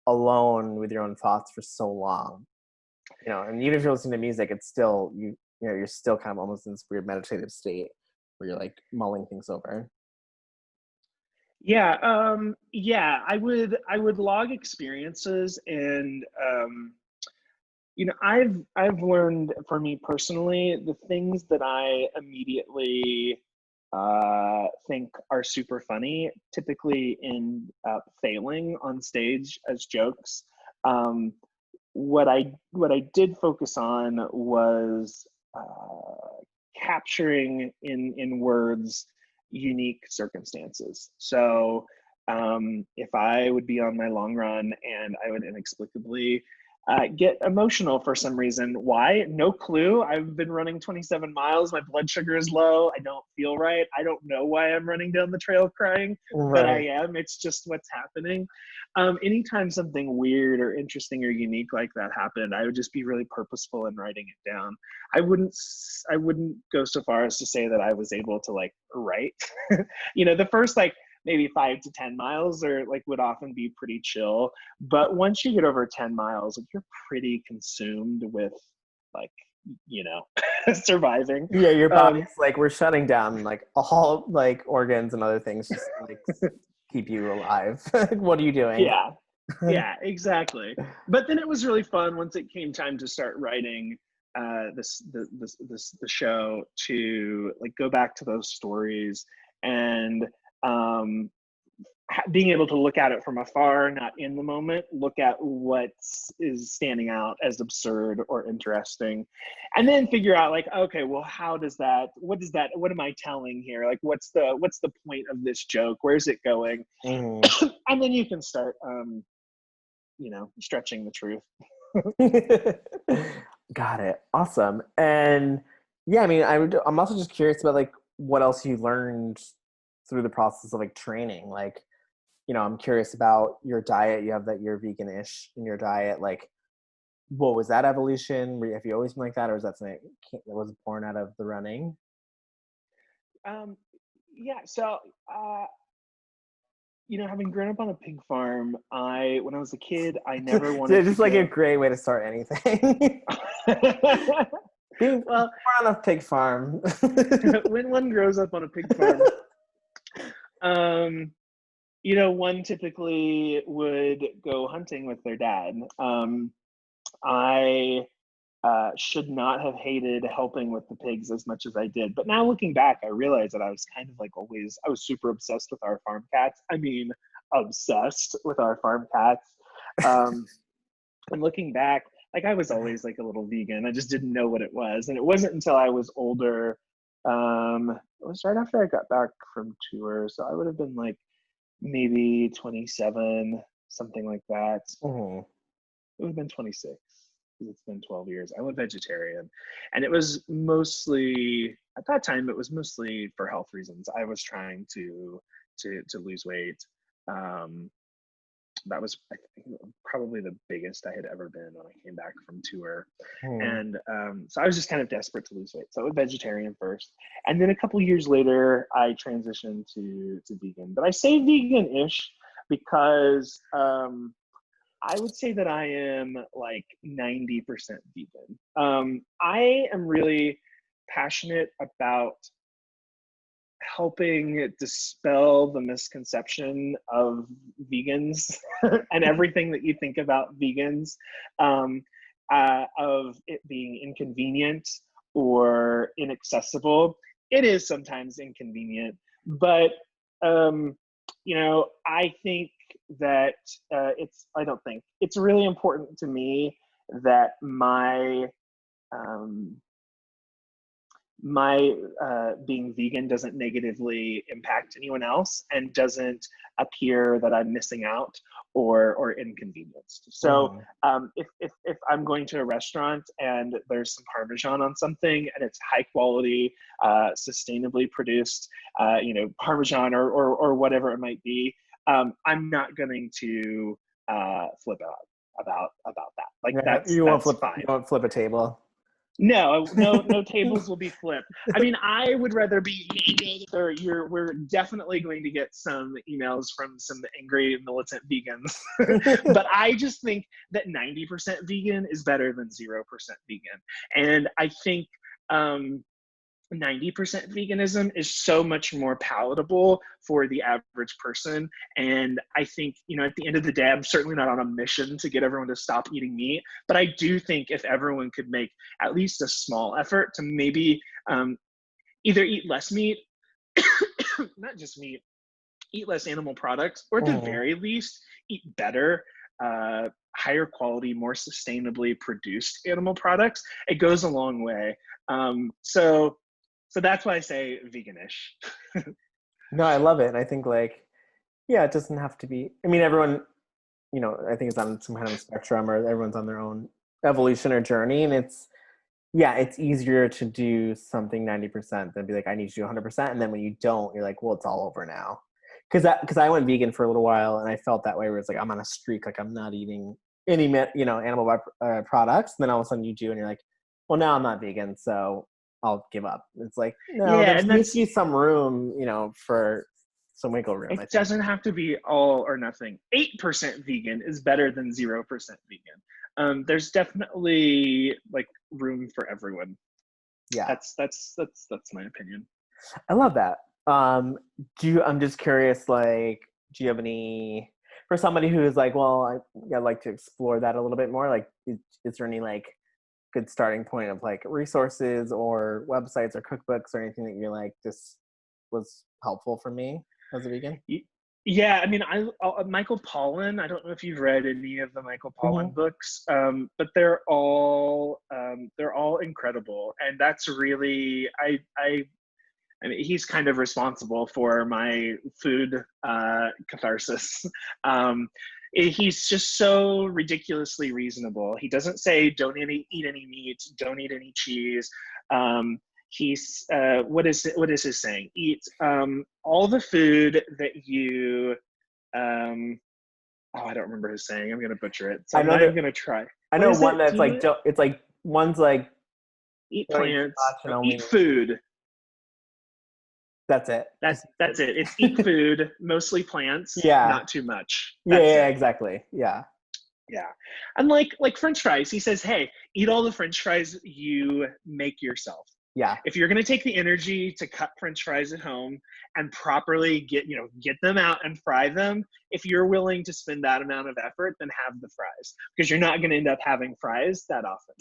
S1: alone with your own thoughts for so long. And even if you're listening to music, it's still you're still kind of almost in this weird meditative state where you're like mulling things over.
S2: Yeah, I would log experiences, and I've learned, for me personally, the things that I immediately think are super funny typically end up failing on stage as jokes. What I did focus on was capturing in words unique circumstances. So if I would be on my long run and I would inexplicably get emotional for some reason. Why? No clue. I've been running 27 miles. My blood sugar is low. I don't feel right. I don't know why I'm running down the trail crying, but I am. It's just what's happening. Anytime something weird or interesting or unique like that happened, I would just be really purposeful in writing it down. I wouldn't go so far as to say that I was able to write. The first maybe 5 to 10 miles would often be pretty chill. But once you get over 10 miles, you're pretty consumed with surviving.
S1: Yeah, your body's we're shutting down all organs and other things just keep you alive. What are you doing?
S2: Yeah, exactly. But then it was really fun once it came time to start writing the show, to go back to those stories and being able to look at it from afar, not in the moment, look at what is standing out as absurd or interesting, and then figure out okay, well, what am I telling here? What's the point of this joke? Where's it going?
S1: Mm.
S2: And then you can start stretching the truth.
S1: Got it. Awesome. And yeah, I'm also just curious about what else you learned through the process of training. I'm curious about your diet. You have that you're vegan-ish in your diet. What was that evolution? Have you always been like that, or is that something that was born out of the running?
S2: Yeah. So, having grown up on a pig farm, when I was a kid, I never wanted
S1: to. Just a great way to start anything. Being born on a pig farm.
S2: When one grows up on a pig farm, one typically would go hunting with their dad. I should not have hated helping with the pigs as much as I did. But now looking back, I realized that I was kind of like always, I was super obsessed with our farm cats. I mean, obsessed with our farm cats. And looking back, like I was always like a little vegan. I just didn't know what it was. And it wasn't until I was older, it was right after I got back from tour. So I would have been like maybe 27, something like that.
S1: Mm-hmm.
S2: It would have been 26. It's been 12 years. I went vegetarian, and it was mostly, at that time, it was mostly for health reasons. I was trying to lose weight. That was, I think, probably the biggest I had ever been when I came back from tour. And so I was just kind of desperate to lose weight. So I went vegetarian first. And then a couple years later, I transitioned to vegan. But I say vegan-ish because I would say that I am like 90% vegan. I am really passionate about helping dispel the misconception of vegans and everything that you think about vegans, of it being inconvenient or inaccessible. It is sometimes inconvenient, but I think that it's really important to me that my being vegan doesn't negatively impact anyone else and doesn't appear that I'm missing out or inconvenienced. So if I'm going to a restaurant and there's some Parmesan on something and it's high quality, sustainably produced, Parmesan or whatever it might be, I'm not going to flip out about that. Like that's fine.
S1: You won't flip a table.
S2: No tables will be flipped. I mean, I would rather be we're definitely going to get some emails from some angry militant vegans. But I just think that 90% vegan is better than 0% vegan. And I think 90% veganism is so much more palatable for the average person. And I think, at the end of the day, I'm certainly not on a mission to get everyone to stop eating meat, but I do think if everyone could make at least a small effort to maybe either eat less meat, not just meat, eat less animal products, or at the very least, eat better, higher quality, more sustainably produced animal products, it goes a long way. So that's why I say veganish.
S1: No, I love it. And I think it doesn't have to be, I mean, everyone, I think it's on some kind of a spectrum or everyone's on their own evolution or journey. And it's easier to do something 90% than be like, I need to do 100%. And then when you don't, you're like, well, it's all over now. Because I went vegan for a little while and I felt that way where it's like, I'm on a streak, like I'm not eating any, animal products. And then all of a sudden you do, and you're like, well, now I'm not vegan. So I'll give up. It's like, no, there needs to be some room, for some wiggle room.
S2: It doesn't have to be all or nothing. 8% vegan is better than 0% vegan. There's definitely room for everyone.
S1: Yeah,
S2: that's my opinion.
S1: I love that. I'm just curious, do you have any, for somebody who is like, well, I'd like to explore that a little bit more, is there any good starting point of resources or websites or cookbooks or anything that you're like, this was helpful for me as a vegan?
S2: Yeah, I mean, Michael Pollan, I don't know if you've read any of the Michael Pollan books, but they're all incredible. And that's really, I mean, he's kind of responsible for my food catharsis. He's just so ridiculously reasonable. He doesn't say don't eat any meat, don't eat any cheese. He's what is his saying? Eat all the food that you I don't remember his saying. I'm gonna butcher it. So I'm not even gonna try.
S1: I know one that's one's like
S2: eat plants, eat food.
S1: That's it.
S2: That's it. It's eat food, mostly plants, not too much.
S1: Yeah, exactly. Yeah.
S2: Yeah. And like French fries, he says, hey, eat all the French fries you make yourself.
S1: Yeah.
S2: If you're going to take the energy to cut French fries at home and properly get them out and fry them, if you're willing to spend that amount of effort, then have the fries, because you're not going to end up having fries that often.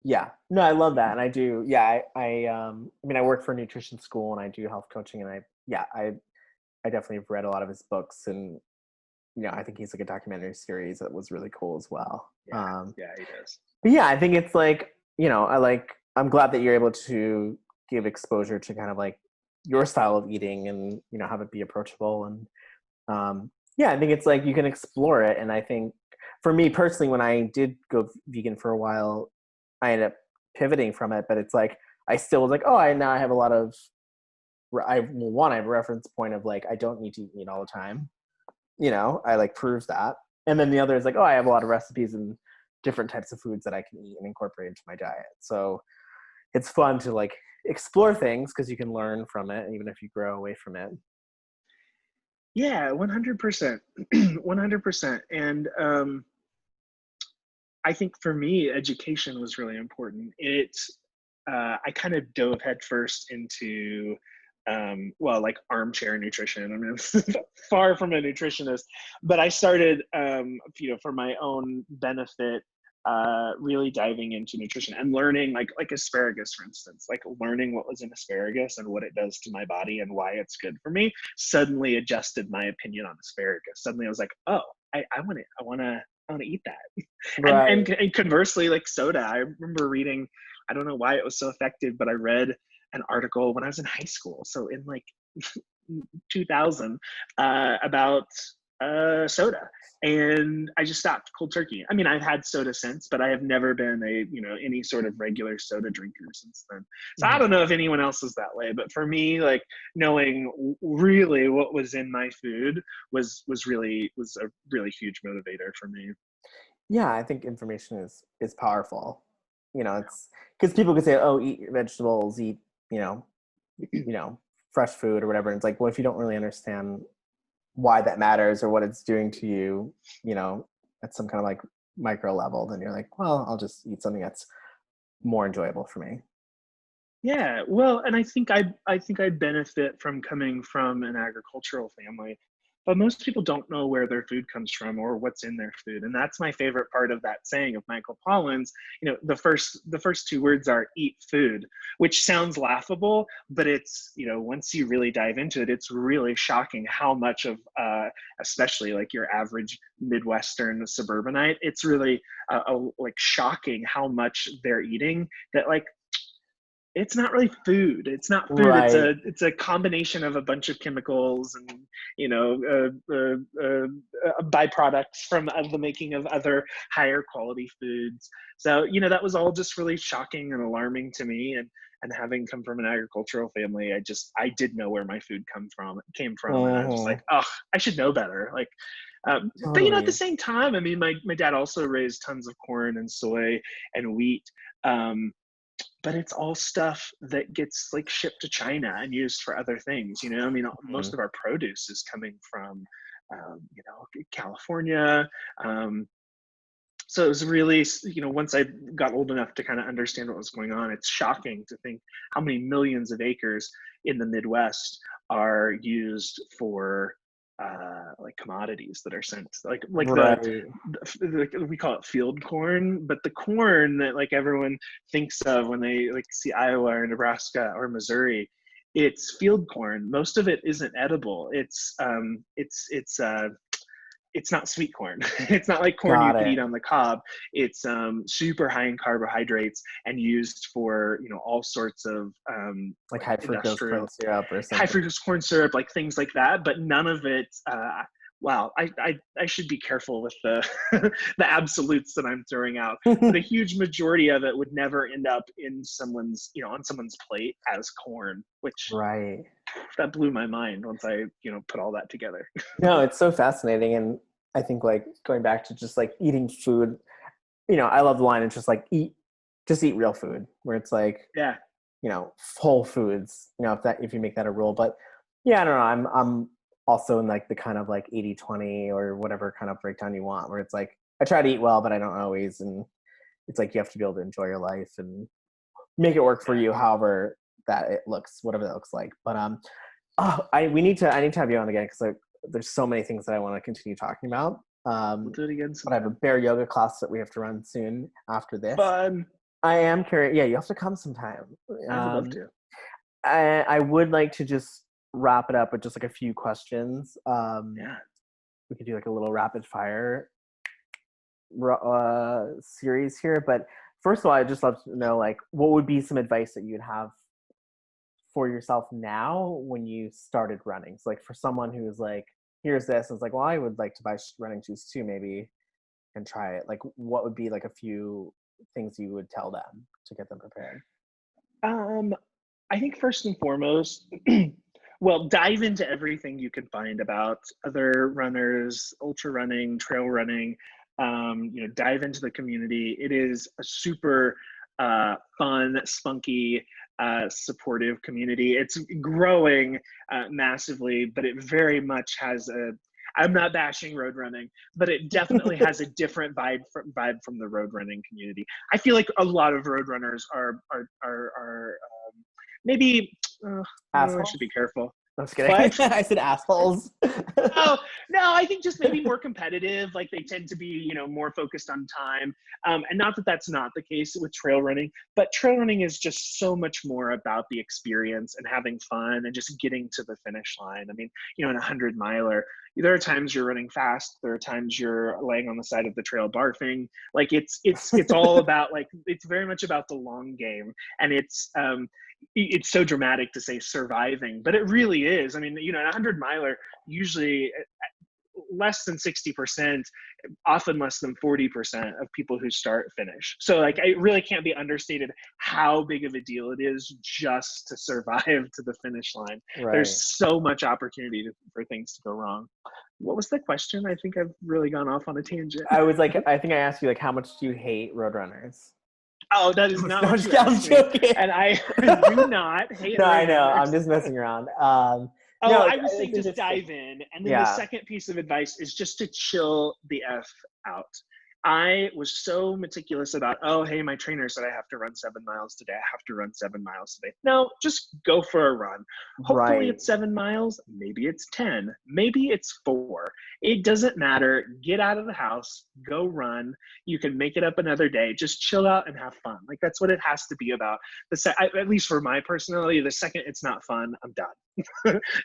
S1: Yeah, no, I love that. And I do, yeah, I mean, I work for a nutrition school and I do health coaching, and I definitely have read a lot of his books, and, I think he's like a documentary series that was really cool as well.
S2: Yeah, yeah, he does.
S1: But yeah, I think it's like, I'm glad that you're able to give exposure to kind of like your style of eating, and, have it be approachable. And yeah, I think it's like you can explore it. And I think for me personally, when I did go vegan for a while, I ended up pivoting from it, but it's like, I still was like, oh, now I have a lot of, I have a reference point of like, I don't need to eat meat all the time. I like proves that. And then the other is like, oh, I have a lot of recipes and different types of foods that I can eat and incorporate into my diet. So it's fun to like explore things because you can learn from it, even if you grow away from it.
S2: Yeah, 100%. 100%. And I think for me, education was really important. I kind of dove headfirst into, like armchair nutrition. I mean, I'm far from a nutritionist, but I started, for my own benefit, really diving into nutrition and learning like asparagus, for instance, like learning what was in asparagus and what it does to my body and why it's good for me suddenly adjusted my opinion on asparagus. Suddenly I was like, oh, I want to eat that.
S1: Right.
S2: And conversely, like soda, I remember reading, I don't know why it was so effective, but I read an article when I was in high school, so in like 2000, about soda, and I just stopped cold turkey. I mean, I've had soda since, but I have never been any sort of regular soda drinker since then. So I
S1: Mhm.
S2: don't know if anyone else is that way, but for me, like knowing really what was in my food was a really huge motivator for me.
S1: Yeah, I think information is powerful. It's because people could say, oh, eat your vegetables, eat, you know, you know, fresh food or whatever. And it's like, well, if you don't really understand why that matters or what it's doing to you, at some kind of like micro level, then you're like, well, I'll just eat something that's more enjoyable for me.
S2: Yeah, well, and I think I benefit from coming from an agricultural family, but most people don't know where their food comes from or what's in their food, and that's my favorite part of that saying of Michael Pollan's. The first two words are "eat food," which sounds laughable, but it's once you really dive into it, it's really shocking how much of, especially like your average Midwestern suburbanite, it's really like shocking how much they're eating that like it's not really food. It's not food. It's
S1: Right.
S2: a combination of a bunch of chemicals and byproducts from the making of other higher quality foods. So that was all just really shocking and alarming to me. And having come from an agricultural family, I did know where my food came from, and I was just like,
S1: Hmm.
S2: oh, I should know better. Like, but at the
S1: Totally.
S2: same time, I mean, my dad also raised tons of corn and soy and wheat. Um, but it's all stuff that gets like shipped to China and used for other things. I mean, most
S1: Mhm.
S2: of our produce is coming from, California. Um, so it was really, once I got old enough to kind of understand what was going on, it's shocking to think how many millions of acres in the Midwest are used for like commodities that are sent, like
S1: Right.
S2: we call it field corn, but the corn that like everyone thinks of when they like see Iowa or Nebraska or Missouri, it's field corn. Most of it isn't edible. It's not sweet corn. It's not like corn you
S1: Got
S2: could
S1: it.
S2: eat on the cob. It's super high in carbohydrates and used for all sorts of
S1: Like
S2: like
S1: high fructose corn
S2: industrial
S1: syrup or
S2: high
S1: something.
S2: fructose corn syrup, like things like that. But none of it. Wow, I should be careful with the the absolutes that I'm throwing out. But a huge majority of it would never end up in someone's on someone's plate as corn, which
S1: Right.
S2: that blew my mind once I put all that together.
S1: No, it's so fascinating. And I think like going back to just like eating food, I love the line, it's just like just eat real food, where it's like,
S2: Yeah.
S1: whole foods, if you make that a rule. But yeah, I don't know. I'm also in like the kind of like 80-20 or whatever kind of breakdown you want, where it's like, I try to eat well, but I don't always. And it's like, you have to be able to enjoy your life and make it work for
S2: Yeah.
S1: you, however that it looks, whatever that looks like. But I need to have you on again, because like there's so many things that I want to continue talking about.
S2: We'll do it again
S1: But I have a
S2: sometime.
S1: bear yoga class that we have to run soon after this.
S2: Fun.
S1: I am curious. Yeah, you have to come sometime.
S2: I would love
S1: Um,
S2: to.
S1: I would like to just wrap it up with just like a few questions.
S2: Yeah.
S1: We could do like a little rapid fire series here, but first of all, I'd just love to know like what would be some advice that you'd have for yourself now when you started running. So like for someone who's like, here's this, and it's like, well, I would like to buy running shoes too, maybe, and try it. Like, what would be like a few things you would tell them to get them prepared?
S2: Um, I think first and foremost, well, dive into everything you can find about other runners, ultra running, trail running. Dive into the community. It is a super fun, spunky, supportive community. It's growing massively, but it very much has a. I'm not bashing road running, but it definitely has a different vibe from the road running community. I feel like a lot of road runners are maybe I should
S1: Assholes?
S2: be careful.
S1: I'm just kidding.
S2: What?
S1: I said assholes.
S2: Oh, no, I think just maybe more competitive. Like they tend to be, more focused on time. And not that that's not the case with trail running, but trail running is just so much more about the experience and having fun and just getting to the finish line. I mean, in a 100-miler, there are times you're running fast. There are times you're laying on the side of the trail barfing. Like it's all about like, it's very much about the long game. And it's so dramatic to say surviving, but it really is. I mean, a 100-miler, usually less than 60%, often less than 40% of people who start finish. So like, it really can't be understated how big of a deal it is just to survive to the finish line.
S1: Right.
S2: There's so much opportunity for things to go wrong. What was the question? I think I've really gone off on a tangent.
S1: I was like, I think I asked you like, how much do you hate roadrunners?
S2: Oh, that is not
S1: No,
S2: what you
S1: I'm
S2: asked me.
S1: joking.
S2: And I do not hate
S1: No, I know.
S2: roadrunners.
S1: I'm just messing around.
S2: Oh,
S1: No,
S2: I was saying
S1: it's
S2: just dive in. And then the
S1: yeah.
S2: second piece of advice is just to chill the F out. I was so meticulous about, oh, hey, my trainer said I have to run 7 miles today. I have to run 7 miles today. No, just go for a run. Hopefully
S1: Right.
S2: it's 7 miles. Maybe it's 10. Maybe it's 4. It doesn't matter. Get out of the house. Go run. You can make it up another day. Just chill out and have fun. Like that's what it has to be about. At least for my personality, the second it's not fun, I'm done.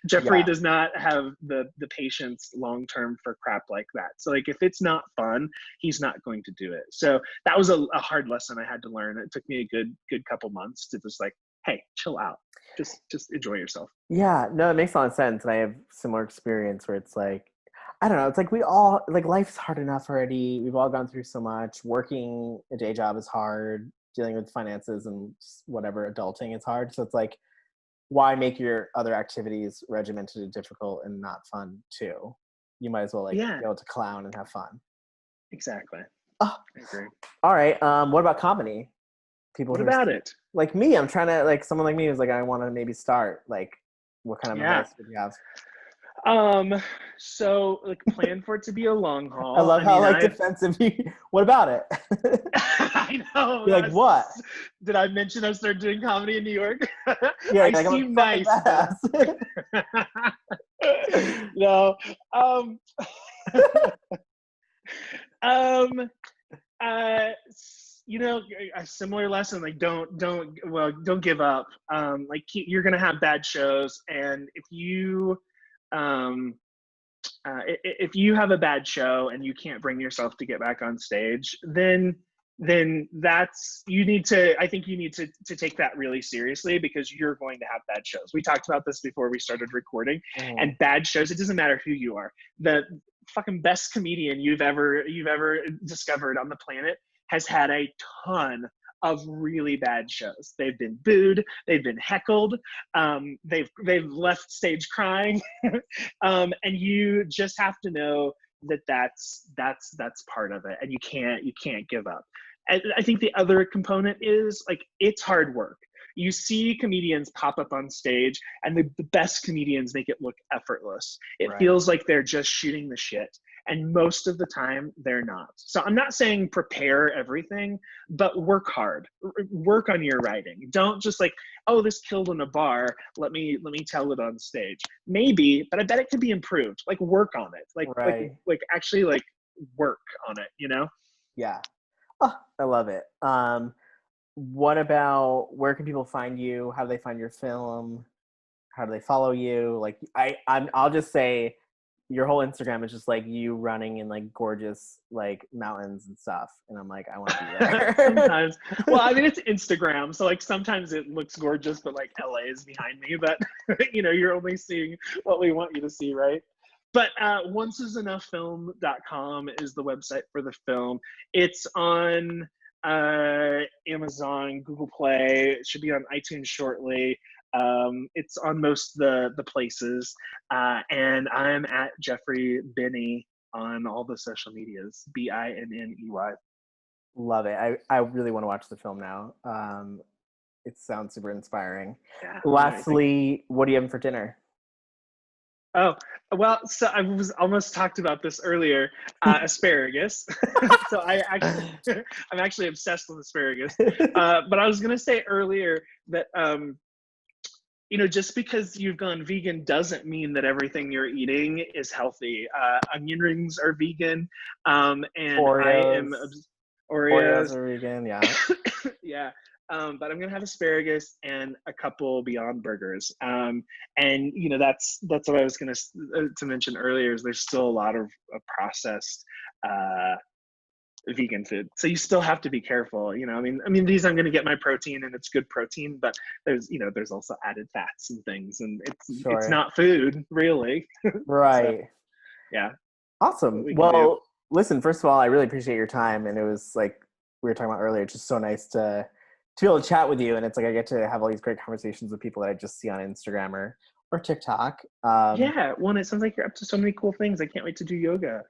S2: Jeffrey does not have the patience long term for crap like that. So like if it's not fun, he's not going to do it. So that was a hard lesson I had to learn. It took me a good couple months to just like, hey, chill out. Just enjoy yourself.
S1: Yeah, no, it makes a lot of sense. And I have similar experience where it's like, I don't know, it's like we all, like life's hard enough already. We've all gone through so much. Working a day job is hard. Dealing with finances and whatever, adulting is hard. So it's like, why make your other activities regimented and difficult and not fun too? You might as well like be able to clown and have fun.
S2: Exactly.
S1: Oh,
S2: I agree.
S1: all right. What about comedy? People
S2: what about it?
S1: Like me, I'm trying to like someone like me who's like, I want to maybe start. Like, what kind of advice would you have?
S2: So like plan for it to be a long haul.
S1: I love how defensive you. What about it?
S2: I know.
S1: You're like, what?
S2: Did I mention I started doing comedy in New York?
S1: Yeah,
S2: I seem nice. No. A similar lesson, like don't give up. Like you're gonna have bad shows, and if you have a bad show and you can't bring yourself to get back on stage, then that's you need to take that really seriously, because you're going to have bad shows. We talked about this before we started recording. And bad shows, it doesn't matter who you are. The fucking best comedian you've ever discovered on the planet has had a ton of really bad shows. They've been booed, they've been heckled, they've left stage crying, and you just have to know that that's part of it, and you can't give up. And I think the other component is like, it's hard work. You see comedians pop up on stage, and the best comedians make it look effortless. It feels like they're just shooting the shit. And most of the time they're not. So I'm not saying prepare everything, but work hard. Work on your writing. Don't just like, oh, this killed in a bar, let me tell it on stage. Maybe, but I bet it could be improved. Like work on it. Like actually like work on it,
S1: Yeah. Oh, I love it. what about, where can people find you? How do they find your film? How do they follow you? Like, I'll just say your whole Instagram is just like you running in like gorgeous like mountains and stuff, and I'm like, I want to be there.
S2: Sometimes, well, I mean, it's Instagram, so like sometimes it looks gorgeous, but like LA is behind me. But you know, you're only seeing what we want you to see, right? But onceisenoughfilm.com is the website for the film. It's on Amazon, Google Play. It should be on iTunes shortly. It's on most the places, and I'm at Jeffrey Binney on all the social medias. Binney.
S1: Love it. I really want to watch the film now. It sounds super inspiring.
S2: Yeah,
S1: Lastly, what are you having for dinner?
S2: oh, well, so I was almost talked about this earlier. Asparagus. So I'm actually obsessed with asparagus. But I was gonna say earlier that you know, just because you've gone vegan doesn't mean that everything you're eating is healthy. Onion rings are vegan, and
S1: Oreos. Oreos
S2: Oreos.
S1: are vegan, yeah.
S2: Yeah. But I'm gonna have asparagus and a couple Beyond Burgers. And you know, that's what I was gonna to mention earlier. Is there's still a lot of processed vegan food, so you still have to be careful. You know, I mean, these I'm going to get my protein, and it's good protein, but there's, you know, there's also added fats and things, and it's not food really.
S1: Right.
S2: So, yeah.
S1: Awesome. Well, listen, first of all, I really appreciate your time, and it was like we were talking about earlier, it's just so nice to be able to chat with you, and it's like I get to have all these great conversations with people that I just see on Instagram or TikTok.
S2: Yeah, well, it sounds like you're up to so many cool things. I can't wait to do yoga.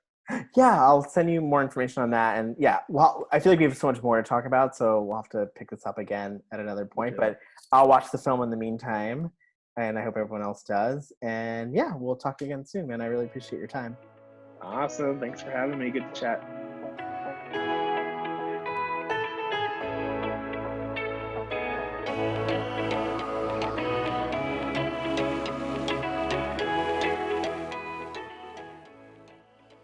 S1: Yeah, I'll send you more information on that. And yeah, well, I feel like we have so much more to talk about, so we'll have to pick this up again at another point. But I'll watch the film in the meantime, and I hope everyone else does. And yeah, we'll talk again soon, man. I really appreciate your time.
S2: Awesome. Thanks for having me. Good to chat.